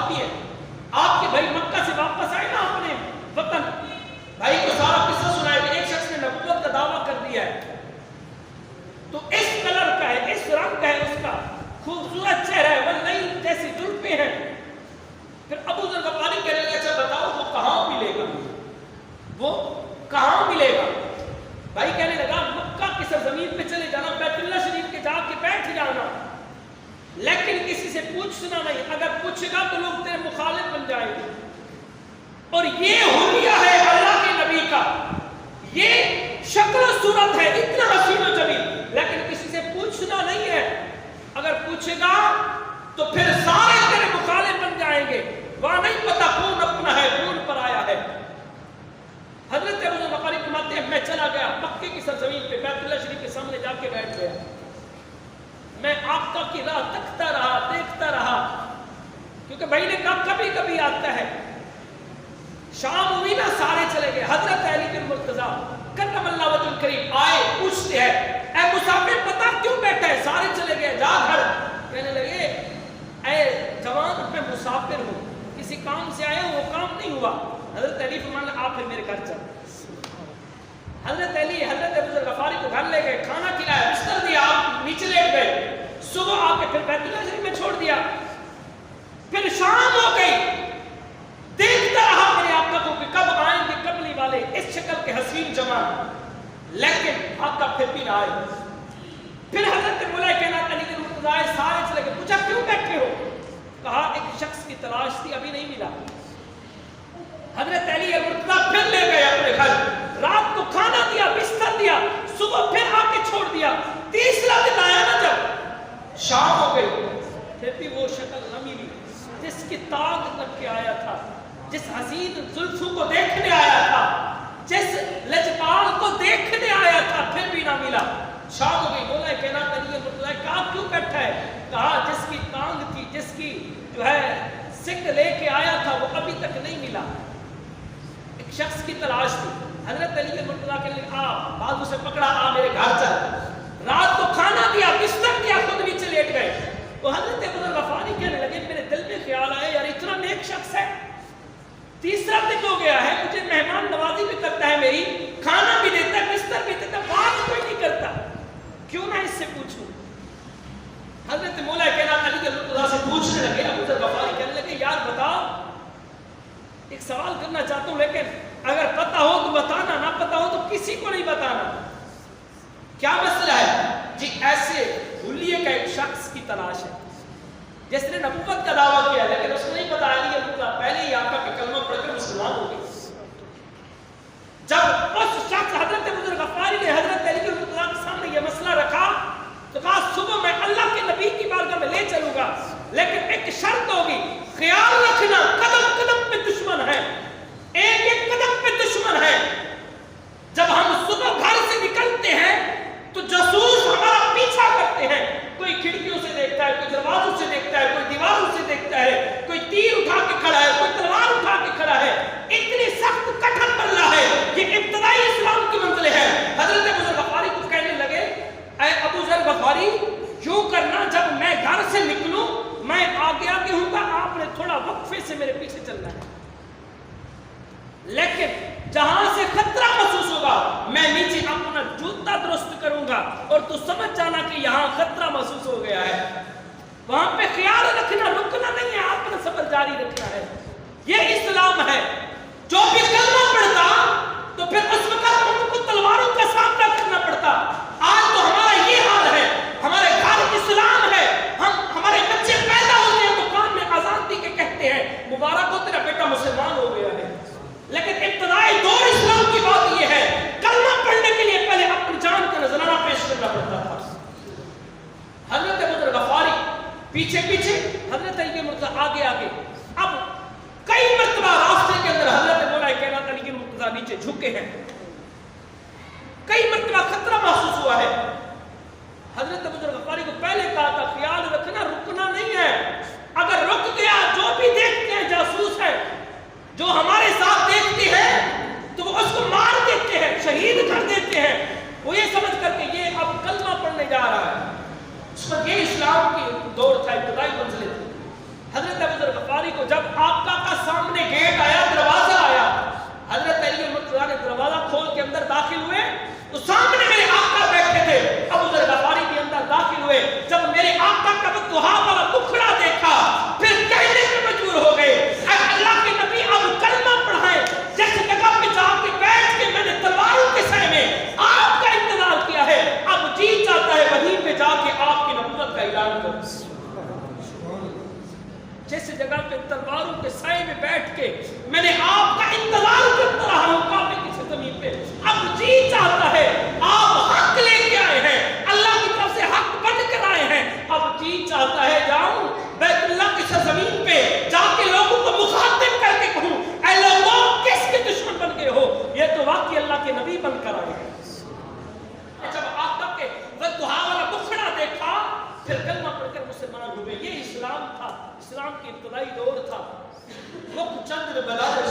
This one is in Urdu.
صحابی ہیں, آپ کے بھائی مکہ سے واپس آئے نا اپنے وطن, بھائی کو سارا قصہ سنایا کہ ایک شخص نے نبوت کا دعویٰ کر دیا ہے, تو اس کلر کا ہے, اس رنگ کا ہے, اس کا خوبصورت چہرہ ہے, وہ نئی جیسی زلفیں ہیں. پھر ابو ذر غفاری کہنے لگا اچھا بتاؤ وہ کہاں ملے گا, وہ کہاں ملے گا؟ بھائی کہنے لگا مکہ کی سرزمین پہ چلے جانا, بیت اللہ شریف کے جا کے بیٹھ جانا, لیکن کسی سے پوچھنا نہیں, اگر پوچھے گا تو لوگ تیرے مخالف بن جائیں گے. اور یہ حلیہ ہے اللہ کے نبی کا, یہ شکل و صورت ہے اتنا حسین و جمیل, لیکن کسی سے پوچھنا نہیں ہے. اگر پوچھے گا تو پھر سارے تیرے مخالف بن جائیں گے, وہاں نہیں پتا کون اپنا ہے کون پرایا ہے. حضرت ابو ذر غفاری فرماتے ہیں میں چلا گیا مکے کی سرزمین پہ, بیت اللہ شریف کے سامنے جا کے بیٹھ گیا. میں آقا کی راہ تکتا رہا, دیکھتا رہا, کیونکہ بھائی نے کہا کبھی کبھی آتا ہے. شام ہوئی نا, سارے چلے گئے. حضرت علی بن مرتضیٰ کرم اللہ وجہ الکریم آئے, پوچھتے ہیں اے مسافر پتا کیوں بیٹھا ہے؟ سارے چلے گئے, جا گھر. کہنے لگے اے جوان میں مسافر ہوں, کسی کام سے آیا ہوں, وہ کام نہیں ہوا. حضرت علی فرمانے لگے آپ پھر میرے گھر چل. حضرت علی حضرت ابو ذر غفاری کو گھر لے گئے, کھانا کھلایا, بستر دیا, آپ نیچے لیٹ گئے. صبح آ کے پھر بیت اللہ شریف میں چھوڑ دیا. پھر شام ہو گئی, دیکھتا رہا میرے آقا کو کہ کب آئیں گے قبلی والے اس شکل کے حسین جوان, لیکن آقا پھر بھی نہ آئے. پھر حضرت مولا کائنات علی کے مرتضی سارے چلے گئے. پوچھا کیوں بیٹھے ہو؟ کہا ایک شخص کی تلاش تھی, ابھی نہیں ملا. حضرت علی مرتضی پھر لے گئے اپنے گھر, رات کو کھانا دیا, بستر دیا, صبح پھر آ کے چھوڑ دیا. تیسرا دن آیا نا جب شام ہو گئی, پھر بھی وہ شکل نہ ملی جس کی تاک رکھ کے آیا تھا, جس حسین زلفوں کو دیکھنے آیا تھا, جس لجپال کو دیکھنے آیا تھا, پھر بھی نہ ملا. شام ہو گئی. مولا کائنات علی مرتضی کہا کیوں بیٹھا ہے؟ کہا جس کی تانگ تھی, جس کی جو ہے سکھ لے کے آیا تھا, وہ ابھی تک نہیں ملا. ایک شخص کی تلاش تھی. حضرت علی مرتضی کے لیے آ, بازو سے پکڑا, آ میرے گھر چل. رات کو کھانا دیا, بستر دیا, خود نیچے لیٹ گئے. تو حضرت ابو ذر غفاری کہنے لگے میرے دل میں خیال آیا یار اتنا نیک شخص ہے, تیسرا دن ہو گیا ہے, مجھے مہمان نوازی بھی کرتا ہے, میری کھانا بھی دیتا ہے, بستر بھی دیتا ہے, بات کوئی نہیں کرتا, کیوں نہ اس سے پوچھوں. حضرت مولا کائنات علی مرتضی سے پوچھنے لگے. ابو ذر غفاری کہنے لگے یار بتاؤ, ایک سوال کرنا چاہتا ہوں, لیکن اگر پتہ ہو تو بتانا, نہ پتہ ہو تو کسی کو نہیں بتانا. کیا مسئلہ ہے؟ جی ایسے حلیے کا ایک شخص کی تلاش ہے جس نے نبوت کا دعویٰ کیا, لیکن اس کو نہیں پتا علی مرتضی پہلے ہی آقا کے کلمہ پڑھ کر مسلمان ہو گئے. جب اس شخص حضرت ابو ذر غفاری نے حضرت علی مرتضی کے سامنے یہ مسئلہ رکھا تو کہا صبح میں اللہ کے نبی کی بارگاہ میں لے چلوں گا, لیکن ایک شرط ہوگی, خیال رکھنا قدم قدم پہ دشمن ہے, ایک ایک قدم پہ دشمن ہے. جب ہم صبح گھر سے نکلتے ہیں تو جاسوس ہمارا پیچھا کرتے ہیں, کوئی کھڑکیوں سے دیکھتا ہے, کوئی دروازوں سے دیکھتا ہے, کوئی دیواروں سے دیکھتا ہے, کوئی تیر اٹھا کے کھڑا ہے, کوئی تلوار اٹھا کے کھڑا ہے. اتنی سخت کٹھن مرلہ ہے, یہ ابتدائی اسلام کی منزل ہے. حضرت ابو ذر غفاری کو کہنے لگے اے ابو ذر غفاری یوں کرنا, جب میں گھر سے نکلوں میں آگے آگے ہوں گا, آپ نے تھوڑا وقفے سے میرے پیچھے چلنا ہے, لیکن جہاں سے خطرہ محسوس ہوگا میں نیچے اپنا جوتا درست کروں گا اور تو سمجھ جانا کہ یہاں خطرہ محسوس ہو گیا ہے. وہاں پہ خیال رکھنا, رکنا نہیں ہے, اپنا سفر جاری رکھنا ہے. یہ اسلام ہے. جو بھی کلمہ پڑھتا تو پھر اس وقت ان کو تلواروں کا سامنا کرنا پڑتا. آج تو ہمارا یہ حال ہے, ہمارے گھر اسلام ہے, ہمارے بچے پیدا ہوتے ہیں تو کان میں اذان دی کے کہتے ہیں مبارک ہو تیرا بیٹا مسلمان ہو گیا ہے. لیکن ابتدائی دور اسلام کی بات یہ ہے, کلمہ پڑھنے کے لیے پہلے اپنی جان کا نذرانہ پیش کرنا پڑتا تھا. حضرت ابو ذر غفاری پیچھے پیچھے, حضرت علی مرتضی آگے آگے. اب کئی مرتبہ راستے کے اندر حضرت مولا کائنات علی مرتضی نیچے جھکے ہیں, کئی مرتبہ خطرہ محسوس ہوا ہے. حضرت ابو ذر غفاری کو پہلے کہا تھا خیال رکھنا, رکنا نہیں ہے. اگر رک گیا, جو بھی دیکھتے ہیں جاسوس ہے, جو ہمارے ساتھ دیکھتے ہیں تو وہ اس کو مار دیتے ہیں, شہید کر دیتے ہیں, وہ یہ سمجھ کر کہ یہ اب کلمہ پڑھنے جا رہا ہے. اس وقت یہ اسلام کی دور تھا, ابتدائی منزلیں تھی. حضرت ابو ذر غفاری کو جب جیسے جگہ پہ تلواروں کے سائے میں بیٹھ کے میں نے آپ کا انتظار کرتا رہا ہوں کعبے کی زمین پہ، اب جی چاہتا ہے، آپ حق لے کے آئے ہیں، اللہ کی طرف سے حق بن کر آئے ہیں، اب جی چاہتا ہے جاؤں بیت اللہ کی زمین پہ جا کے لوگوں کو مخاطب کر کے کہوں اے لوگوں کس کے دشمن بن گئے ہو، یہ تو واقعی اللہ کے نبی بن کر آئے ہیں۔ جب آقا کے وضحا والا مکھڑا دیکھا پھر کلمہ پڑھ کر مسلمان ہوئے۔ یہ اسلام تھا، اسلام کی ابتدائی دور تھا۔ مکھ چندر بلال